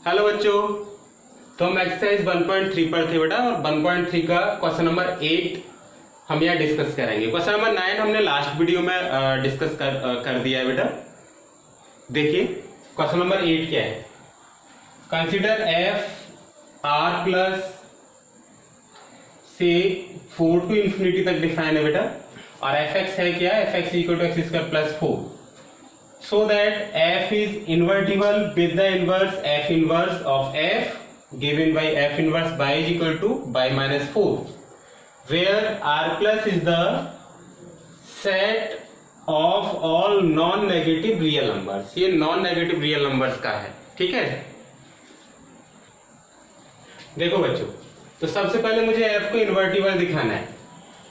Hello बच्चों, तो हम एक्सरसाइज 1.3 पर थे बेटा, और 1.3 का क्वेश्चन नंबर 8 हम यहाँ डिस्कस करेंगे। क्वेश्चन नंबर 9 हमने लास्ट वीडियो में डिस्कस कर दिया है बेटा। देखिए क्वेश्चन नंबर 8 क्या है। कंसीडर एफ आर प्लस से 4 to इंफिनिटी तक डिफाइन है बेटा, और एफ एक्स है क्या, f x equal to x square plus 4, so that f is invertible with the inverse f inverse of f given by f inverse by is equal to by minus 4, where r plus is the set of all non-negative real numbers। ये non-negative real numbers का है, ठीक है। देखो बच्चों, तो सबसे पहले मुझे f को इन्वर्टिबल दिखाना है।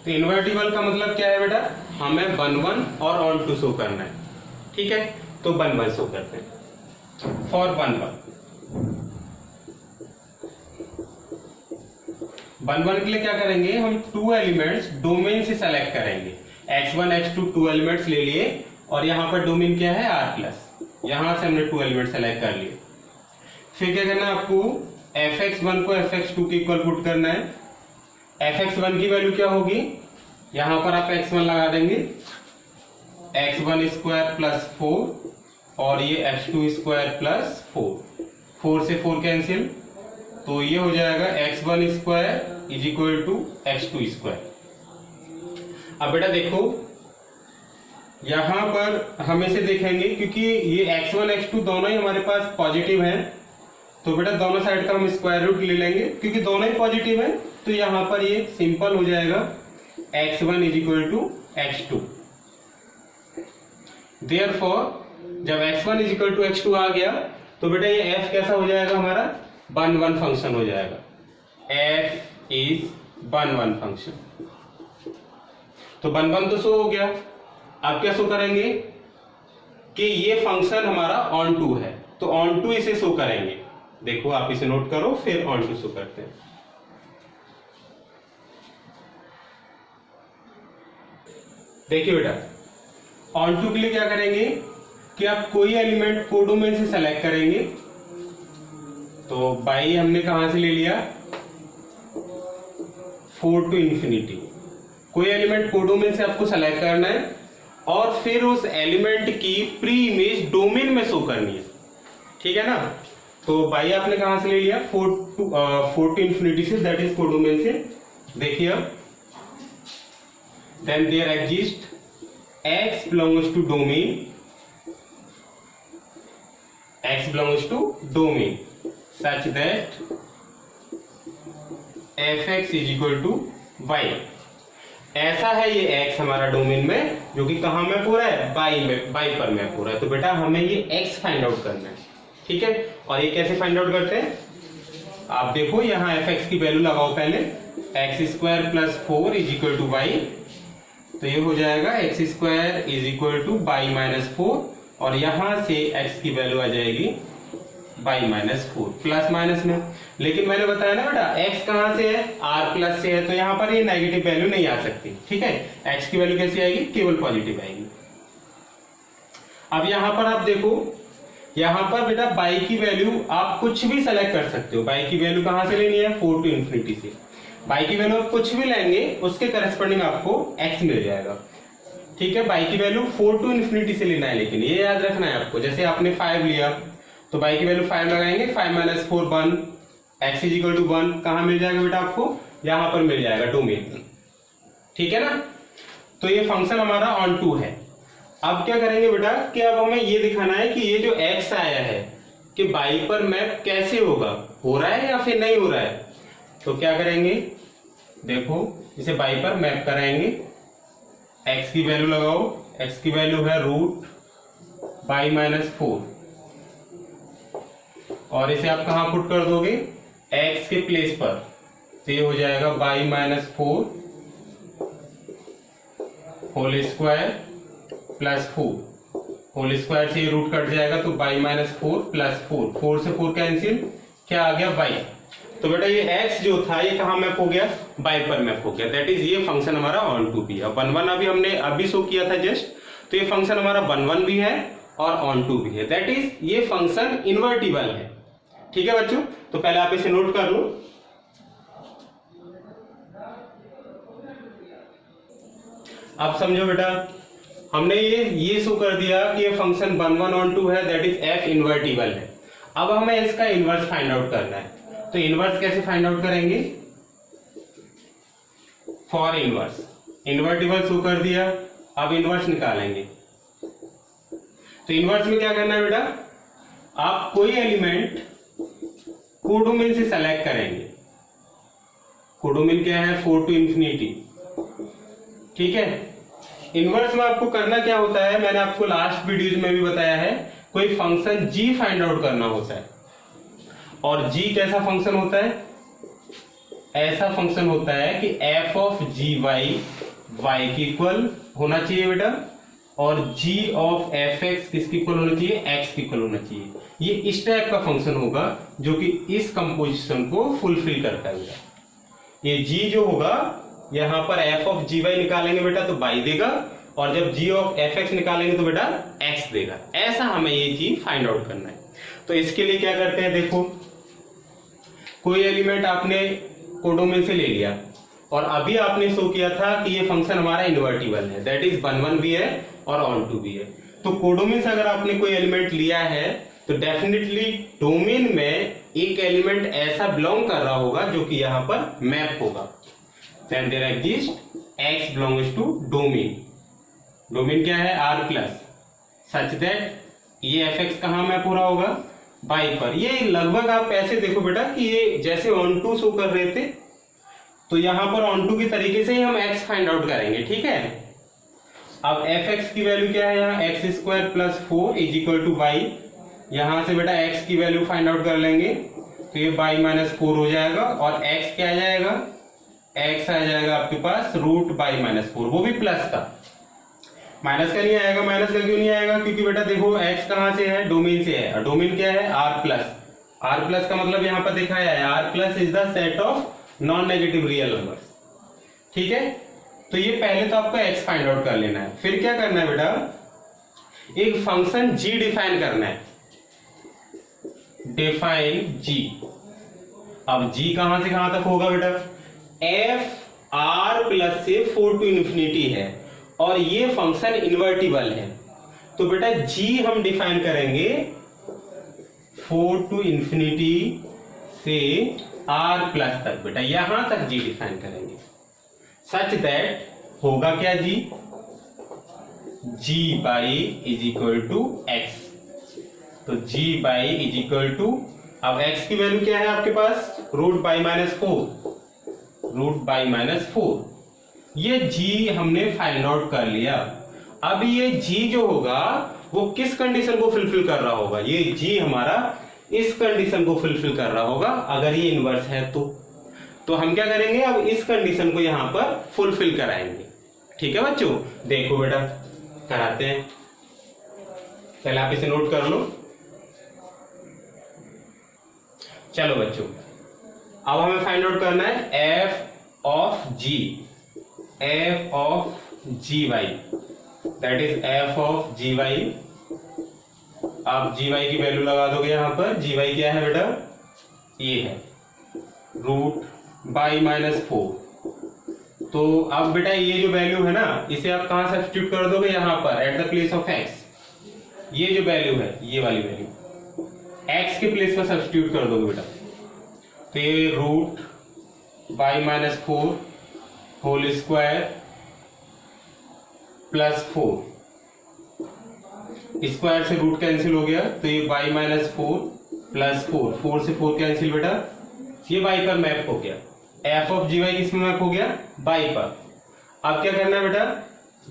तो इन्वर्टिबल का मतलब क्या है बेटा, हमें 1 1 और ऑन टू शो करना है, ठीक है। तो 1 1 शो करते हैं। फॉर 1 1 के लिए क्या करेंगे, हम 2 एलिमेंट्स डोमेन से सेलेक्ट करेंगे। x1 x2 2 एलिमेंट्स ले लिए, और यहां पर डोमेन क्या है r प्लस, यहां से हमने 2 एलिमेंट सेलेक्ट कर लिए। फिर क्या करना है आपको, fx1 को fx2 के इक्वल पुट करना है। fx1 की वैल्यू क्या होगी, यहां पर आप x1 लगा देंगे, x1 स्क्वायर प्लस 4, और ये x2 स्क्वायर प्लस 4 से 4 कैंसिल, तो ये हो जाएगा x1 square is equal to x2 square. अब बेटा देखो, यहां पर हम इसे देखेंगे क्योंकि ये x1 x2 दोनों ही हमारे पास पॉजिटिव हैं, तो बेटा दोनों साइड का हम स्क्वायर रूट ले लेंगे क्योंकि दोनों ही पॉजिटिव है। तो यहां पर ये सिंपल हो जाएगा x1 is equal to x2। Therefore, जब x1 is equal to x2 आ गया, तो बेटा ये f कैसा हो जाएगा, हमारा 1 1 फंक्शन हो जाएगा। f is 1 1 function. तो 1 1 तो शो हो गया। अब क्या शो करेंगे कि ये फंक्शन हमारा ऑन टू है, तो ऑन टू इसे शो करेंगे। देखो आप इसे नोट करो, फिर ऑन टू शो करते हैं। देखिए बेटा, ऑन टू के लिए क्या करेंगे कि आप कोई एलिमेंट कोडोमेन से सेलेक्ट करेंगे। तो बाई हमने कहां से ले लिया, 4 to इंफिनिटी। कोई एलिमेंट कोडोमेन से आपको सेलेक्ट करना है, और फिर उस एलिमेंट की प्री इमेज डोमेन में शो करनी है, ठीक है ना। तो बाई आपने कहां से ले लिया, 4 to इंफिनिटी से, दैट इज कोडोमेन से। देखिए अब, then there exist x belongs to domain, x belongs to domain such that fx is equal to y। ऐसा है ये x हमारा डोमेन में, जो कि कहां मैप हो रहा है, y पर मैप हो रहा है। तो बेटा हमें ये x फाइंड आउट करना है, ठीक है। और ये कैसे फाइंड आउट करते हैं, आप देखो यहां fx की वैल्यू लगाओ पहले, x square plus 4 is equal to y। तो ये हो जाएगा x square is equal to y minus 4, और यहां से x की वैल्यू आ जाएगी बाई माइनस 4 प्लस माइनस में। लेकिन मैंने बताया ना बेटा, x कहां से है, r प्लस से है, तो यहां पर ये नेगेटिव वैल्यू नहीं आ सकती, ठीक है। x की वैल्यू कैसी आएगी, केवल पॉजिटिव आएगी। अब यहां पर आप देखो, यहां पर बेटा बाई की वैल्यू आप कुछ भी सेलेक्ट कर सकते हो। बाई की वैल्यू कहां से लेनी है, 4 to इंफिनिटी से। बाई की वैल्यू कुछ भी लेंगे, उसके करस्पॉन्डिंग आपको x मिल जाएगा, ठीक है। बाई की वैल्यू 4 to इंफिनिटी से लेना है, लेकिन ये याद रखना है आपको। जैसे आपने 5 लिया, तो बाई की वैल्यू 5 लगाएंगे, 5 minus 4 1, x is equal to 1 कहां मिल जाएगा बेटा आपको, यहां पर मिल जाएगा डोमेन, ठीक है ना। तो ये फंक्शन हमारा ऑन टू है। अब क्या करेंगे बेटा कि अब हमें ये दिखाना है कि ये जो x आया है कि बाई पर मैप कैसे होगा, हो रहा है या फिर नहीं हो रहा है। तो क्या करेंगे, देखो इसे बाई पर मैप कराएंगे। x की वैल्यू लगाओ, x की वैल्यू है रूट बाई माइनस 4, और इसे आप कहां पुट कर दोगे, x के प्लेस पर। तो ये हो जाएगा y minus 4 whole square plus 4, whole square से ये रूट कट जाएगा, तो बाई माइनस 4 प्लस 4 से 4 कैंसिल, क्या आ गया बाई। तो बेटा ये x जो था ये कहां मैप हो गया, बाई पर मैप हो गया। दैट इज ये फंक्शन हमारा ऑन टू भी है। 1 1 अभी हमने अभी शो किया था जस्ट, तो ये फंक्शन हमारा 1 1 भी है और ऑन टू भी है। दैट इज ये फंक्शन इन्वर्टिबल है, ठीक है बच्चों, तो पहले आप इसे नोट कर लो। अब समझो बेटा, हमने ये शो कर दिया कि ये फंक्शन 1 1 ऑन 2 है, दैट इज एफ इन्वर्टिबल है। अब हमें इसका इनवर्स फाइंड आउट करना है, तो इनवर्स कैसे फाइंड आउट करेंगे? फॉर इनवर्स, इन्वर्टिबल शो कर दिया, अब इनवर्स निकालेंगे। तो इनवर्स में क्या करना है बेटा, आप कोई एलिमेंट कोडोमेन से सेलेक्ट करेंगे। कोडोमेन क्या है? 4 to infinity, ठीक है। इनवर्स में आपको करना क्या होता है, मैंने आपको लास्ट वीडियोज में भी बताया है, कोई फंक्शन g फाइंड आउट करना होता है। और g कैसा फंक्शन होता है? ऐसा फंक्शन होता है कि f of g y y की इक्वल होना चाहिए बेटा, और g ऑफ एफ एक्स किसकी इक्वल होना चाहिए? x की इक्वल होना चाहिए। ये इस टाइप का फंक्शन होगा जो कि इस कंपोजिशन को फुलफिल करता है बेटा। ये g जो होगा, यहां पर f ऑफ जी वाई निकालेंगे बेटा तो y देगा, और जब g ऑफ एफ एक्स निकालेंगे तो बेटा x देगा। ऐसा हमें ये g फाइंड आउट करना है। तो इसके लिए क्या करते हैं, देखो कोई एलिमेंट आपने कोडोमेन से ले लिया, और अभी आपने शो किया था कि ये फंक्शन हमारा इन्वर्टिबल है, दैट इज 1 1 भी है और ऑन 2 भी है। तो कोडोमेन से अगर आपने कोई एलिमेंट लिया है तो डेफिनेटली डोमेन में एक एलिमेंट ऐसा बिलोंग कर रहा होगा जो कि यहां पर मैप होगा। Then there exist x belongs to domain. Domain क्या है? R प्लस, सच दैट ये fx कहां मैप हो रहा होगा? y पर। ये लगभग आप ऐसे देखो बेटा कि ये जैसे ऑन टू शो कर रहे थे, तो यहां पर ऑन टू की तरीके से ही हम x फाइंड आउट करेंगे, ठीक है। अब fx की वैल्यू क्या है? यहाँ x square plus 4 is equal to y। यहां से बेटा x की वैल्यू फाइंड आउट कर लेंगे, तो ये y माइनस 4 हो जाएगा, और x क्या आ जाएगा? x आ जाएगा आपके पास रूट y माइनस 4, वो भी प्लस का। माइनस का नहीं आएगा, माइनस का क्यों नहीं आएगा? क्योंकि बेटा देखो x कहां से है? डोमेन से है, और डोमेन क्या है? r plus. r प्लस का मतलब यहां पर दिखाया है r plus is the set of non negative real numbers, ठीक है। तो ये पहले तो आपको x फाइंड आउट कर लेना है। फिर क्या करना है बेटा, एक फंक्शन g डिफाइन करना है, डिफाइन g। अब g कहां से कहां तक होगा बेटा? f r प्लस से 4 to infinity है, और ये फंक्शन इन्वर्टिबल है, तो बेटा g हम डिफाइन करेंगे 4 to infinity से r प्लस तक। बेटा यहां तक g डिफाइन करेंगे, सच दैट होगा क्या? g by is equal to x। तो g by is equal to, अब x की वैल्यू क्या है आपके पास? Root by minus 4, root by minus 4। ये g हमने फाइंड आउट कर लिया। अब ये g जो होगा वो किस कंडीशन को फुलफिल कर रहा होगा? ये g हमारा इस कंडीशन को फुलफिल कर रहा होगा अगर ये इनवर्स है तो हम क्या करेंगे, अब इस कंडीशन को यहां पर फुलफिल कराएंगे, ठीक है बच्चों। देखो बेटा कराते हैं, पहले आप इसे नोट कर लो। चलो बच्चों, अब हमें फाइंड आउट करना है f of g, f of gy, that is f of gy। आप gy की वैल्यू लगा दोगे यहां पर। gy क्या है बेटा? ये है रूट बाई माइनस 4। तो अब बेटा ये जो वैल्यू है ना, इसे आप कहां सब्स्टिट्यूट कर दोगे? यहां पर at the place of x। ये जो वैल्यू है, ये वाली वैल्यू x के प्लेस पर सब्स्टिट्यूट कर दोगे बेटा, तो ये root by minus 4 whole square plus 4, square से रूट कैंसिल हो गया, तो ये बाई माइनस 4 प्लस 4, 4 से 4 कैंसिल बेटा, ये बाई पर मैप हो गया। एफ ऑफ जी वाई किस में मैप हो गया? बाई पर। अब क्या करना है बेटा,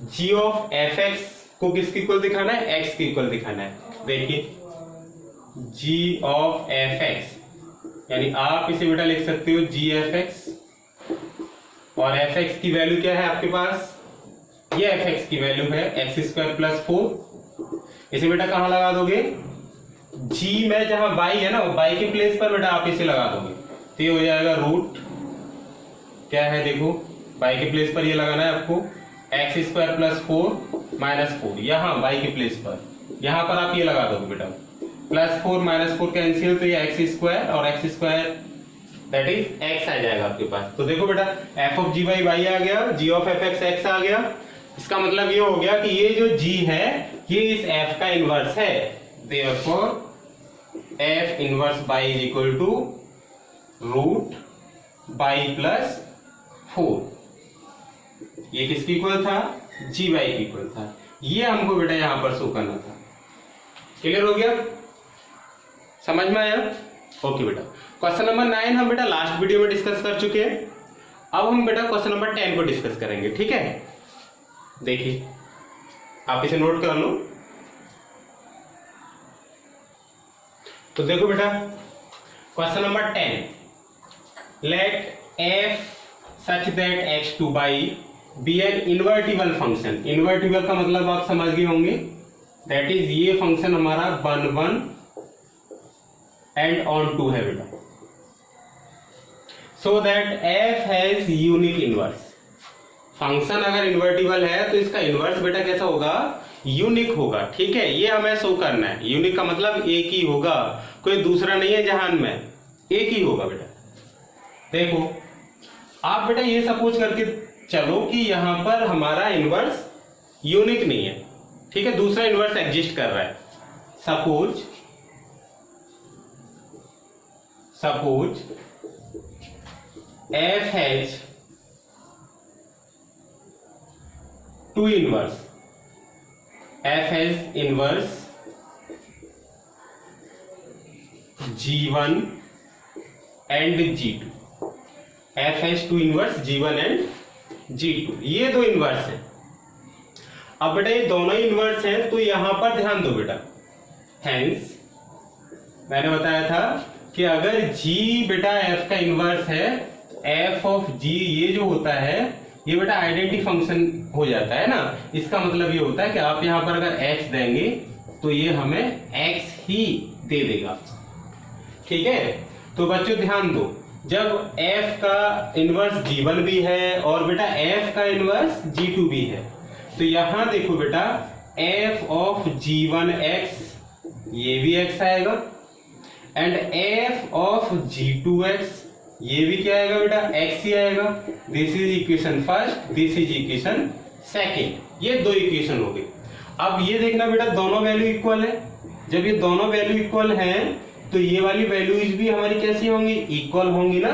जी ऑफ एफ एक्स को किसके इक्वल दिखाना है? एक्स के इक्वल दिखाना है। देखिए जी ऑफ एफ एक्स, यानी आप इसे बेटा लिख सकते हो जी एफ एक्स, और एफ एक्स की वैल्यू क्या है आपके पास? ये एफ एक्स की वैल्यू है एक्स स्क्वायर प्लस 4। इसे बेटा कहां लगा दोगे? जी में जहां बाई है ना, बाई के प्लेस पर बेटा आप इसे लगा दोगे, तो ये हो जाएगा रूट क्या है, देखो बाई के प्लेस पर ये लगाना है आपको, एक्स स्क्वायर प्लस 4 माइनस 4, यहां बाई के प्लेस पर, यहां पर आप ये लगा दोगे बेटा, +4 -4 कैंसिल, तो ये x² और x² दैट इज x आ जाएगा आपके पास। तो देखो बेटा f of g by y आ गया, g ऑफ fx x आ गया। इसका मतलब ये हो गया कि ये जो g है ये इस f का इनवर्स है। Therefore f inverse y is equal to root y plus 4। ये किसकी इक्वल था? gy की इक्वल था। ये हमको बेटा यहां पर शो करना था। क्लियर हो गया? समझ में आया? ओके बेटा। क्वेश्चन नंबर 9 हम बेटा लास्ट वीडियो में डिस्कस कर चुके हैं। अब हम बेटा क्वेश्चन नंबर 10 को डिस्कस करेंगे, ठीक है? देखिए, आप इसे नोट कर लो। तो देखो बेटा question number 10, let f such that x2 by be an invertible function. Invertible का मतलब आप समझ गए होंगे, दैट इज ये फंक्शन हमारा 1 1 एंड ऑन 2 है बेटा। So that f has unique inverse. Function अगर इन्वर्टिबल है तो इसका इनवर्स बेटा कैसा होगा? यूनिक होगा, ठीक है? ये हमें शो करना है। यूनिक का मतलब एक ही होगा, कोई दूसरा नहीं है जहान में, एक ही होगा बेटा। देखो आप बेटा ये सपोज करके चलो कि यहां पर हमारा इनवर्स यूनिक नहीं है, ठीक है? दूसरा इनवर्स एग्जिस्ट कर रहा है। Suppose f has 2 inverse, f has inverse g1 and g2। f has 2 inverse g1 and g2, ये दो इनवर्स है। अब बेटा ये दोनों इनवर्स हैं, तो यहां पर ध्यान दो बेटा। हेंस मैंने बताया था कि अगर g बेटा f का इनवर्स है, f ऑफ g ये जो होता है ये बेटा आइडेंटिटी फंक्शन हो जाता है ना। इसका मतलब ये होता है कि आप यहां पर अगर x देंगे तो ये हमें x ही दे देगा, ठीक है? तो बच्चों ध्यान दो, जब f का इनवर्स g1 भी है और बेटा f का इनवर्स g2 भी है, तो यहां देखो बेटा f ऑफ g1x ये भी x आएगा एंड f ऑफ g2x ये भी क्या आएगा बेटा? x ही आएगा। This is equation first, this is equation second. ये दो इक्वेशन हो गई। अब ये देखना बेटा दोनों वैल्यू इक्वल है। जब ये दोनों वैल्यू इक्वल हैं तो ये वाली वैल्यूज भी हमारी कैसी होंगी? इक्वल होंगी ना।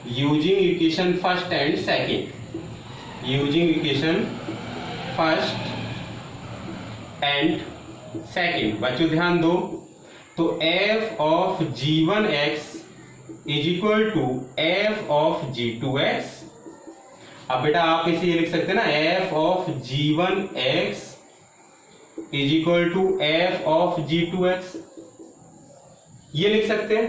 Using equation first and second, using equation first and second. बच्चों ध्यान दो, तो f of g1x is equal to f of g2x। अब बेटा आप इसे ये लिख सकते हैं ना, f of g1x is equal to f of g2x, ये लिख सकते हैं।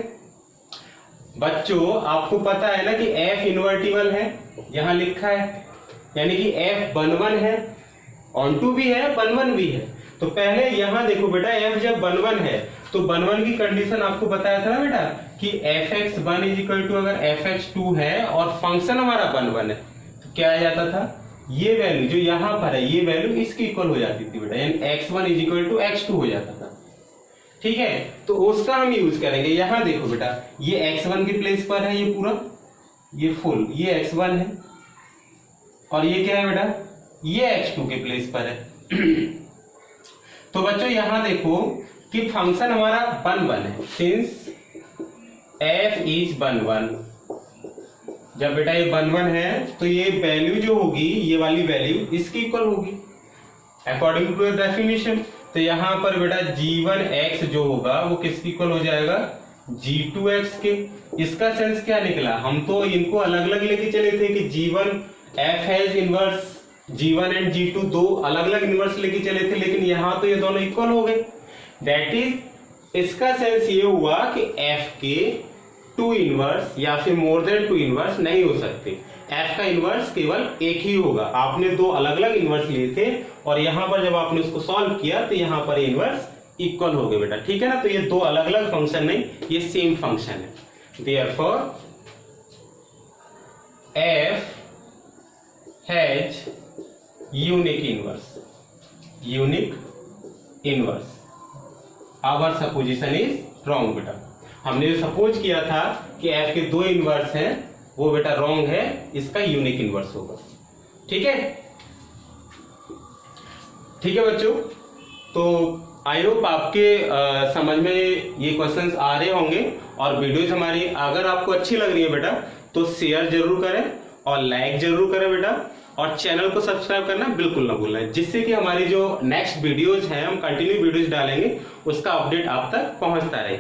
बच्चों आपको पता है ना कि f इन्वर्टिबल है, यहां लिखा है, यानी कि f 1 1 है, ऑन 2 भी है, 1 1 भी है। तो पहले यहां देखो बेटा f जब 1 1 है तो 1 1 की कंडीशन आपको बताया था ना बेटा कि fx1 इज इक्वल टू अगर fx2 है और फंक्शन हमारा 1 1 है तो क्या आ जाता था? ये वैल्यू जो यहां पर है ये वैल्यू इसकी इक्वल हो जाती थी बेटा, यानी x1 is equal to x2 हो जाता था, ठीक है? तो उसका हम यूज करेंगे। यहां देखो बेटा ये x1 के प्लेस पर है, ये पूरा ये फुल ये x1 है और ये क्या है बेटा? ये x2 के प्लेस पर है। तो बच्चों यहां देखो कि फंक्शन हमारा 1 1 है, सिंस f इज 1 1। जब बेटा ये 1 1 है तो ये वैल्यू जो होगी ये वाली वैल्यू इसकी इक्वल होगी अकॉर्डिंग टू डेफिनेशन। तो यहां पर बेटा g1x जो होगा वो किसकी इक्वल हो जाएगा? g2x के। इसका सेंस क्या निकला? हम तो इनको अलग अलग लेके चले थे कि g1 f has inverse g1 and g2 दो अलग अलग इनवर्स लेके चले थे, लेकिन यहां तो ये दोनों इक्वल हो गए। दैट इज इसका सेंस ये हुआ कि f के 2 इनवर्स या फिर मोर देन 2 इनवर्स नहीं हो सकते। f का इनवर्स केवल एक ही होगा। आपने दो अलग अलग इनवर्स लिए थे और यहां पर जब आपने उसको सॉल्व किया तो यहां पर इनवर्स इक्वल हो गए बेटा, ठीक है ना? तो ये दो अलग अलग फंक्शन नहीं, ये सेम फंक्शन है। Therefore f has unique inverse, unique inverse. Our supposition is wrong बेटा। हमने जो सपोज किया था कि f के 2 इनवर्स हैं वो बेटा रॉन्ग है, इसका यूनिक इनवर्स होगा। ठीक है, ठीक है बच्चों। तो आई होप आपके समझ में ये क्वेश्चंस आ रहे होंगे। और वीडियोज हमारी अगर आपको अच्छी लग रही है बेटा तो शेयर जरूर करें और लाइक जरूर करें बेटा, और चैनल को सब्सक्राइब करना बिल्कुल ना भूलें, जिससे कि हमारी जो नेक्स्ट वीडियोज हैं, हम कंटिन्यू वीडियोज डालेंगे, उसका अपडेट आप तक पहुंचता रहे।